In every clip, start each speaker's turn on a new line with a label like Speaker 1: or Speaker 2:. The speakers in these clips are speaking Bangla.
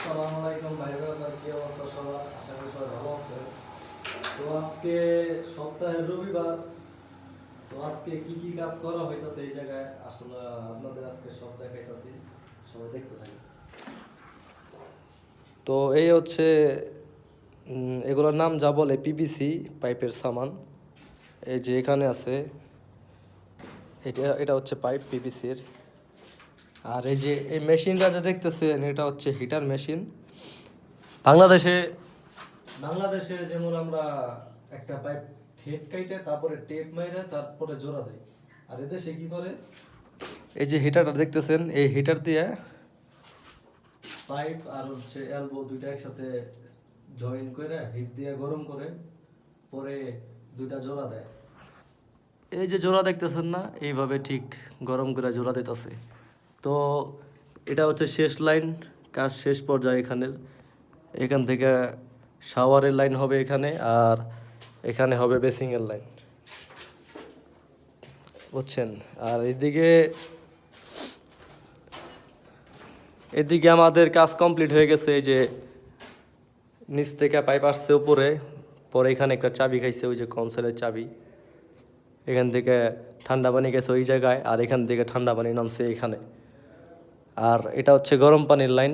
Speaker 1: আসসালামু আলাইকুম ভাই ব্রাদার, কি অবস্থা সবার? আশা করি সবাই ভালো আছে। তো আজকে সপ্তাহের রবিবার। তো আজকে কি কি কাজ করা হইতাছে এই জায়গায় আসলে আপনাদের আজকে সব দেখাইতাছি, সবাই দেখতে থাকি। তো এই হচ্ছে এগুলোর নাম যা বলে পিভিসি পাইপের সামান। এই যে এখানে আছে, এটা এটা হচ্ছে পাইপ পিভিসির। আর এই যে এই মেশিনটা যে দেখতেছেন, এটা হচ্ছে হিটার মেশিন। বাংলাদেশে বাংলাদেশে যেমন আমরা একটা পাইপ হেড কাইটে তারপরে টেপ মাইরে তারপরে জোড়া দেয়। আর এদেশে কি করে, এই যে হিটারটা দেখতেছেন, এই হিটার দিয়ে পাইপ আর হচ্ছে এলবো দুইটা একসাথে জয়েন করে হিট দিয়ে গরম করে পরে দুইটা জোড়া দেয়। এই যে জোড়া দেখতেছেন না, এইভাবে ঠিক গরম করে জোড়া দিতেছে। তো এটা হচ্ছে শেষ লাইন, কাজ শেষ পর্যায়ে এখানের। এখান থেকে শাওয়ারের লাইন হবে এখানে, আর এখানে হবে বেসিংয়ের লাইন, বুঝছেন। আর এদিকে এদিকে আমাদের কাজ কমপ্লিট হয়ে গেছে। এই যে নিচ থেকে পাইপ আসছে উপরে, পরে এখানে একটা চাবি খাইছে, ওই যে কনসেলের চাবি। এখান থেকে ঠান্ডা পানি গেছে ওই জায়গায়, আর এখান থেকে ঠান্ডা পানি নামছে এখানে। আর এটা হচ্ছে গরম পানির লাইন,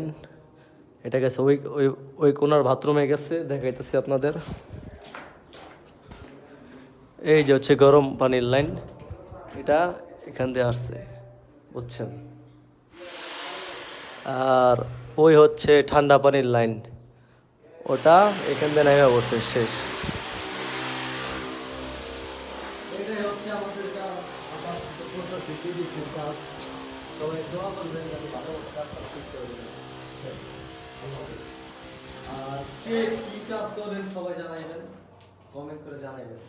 Speaker 1: এটা গেছে ওই ওই ওই কোনার বাথরুমে গেছে, দেখাইতেছি আপনাদের। এই যে হচ্ছে গরম পানির লাইন, এটা এখান দিয়ে আসছে, বুঝছেন। আর ওই হচ্ছে ঠান্ডা পানির লাইন, ওটা এখান দিয়ে নেমে বসছে শেষ। এটাই হচ্ছে আমাদের কাজ। আমার করতেছি টিভিসির কাজ। সবাই দোয়া করবেন যাতে ভালো মতো কাজটা শিখতে পারি। আর কে কি কাজ করেন সবাই জানাইবেন, কমেন্ট করে জানাইবেন।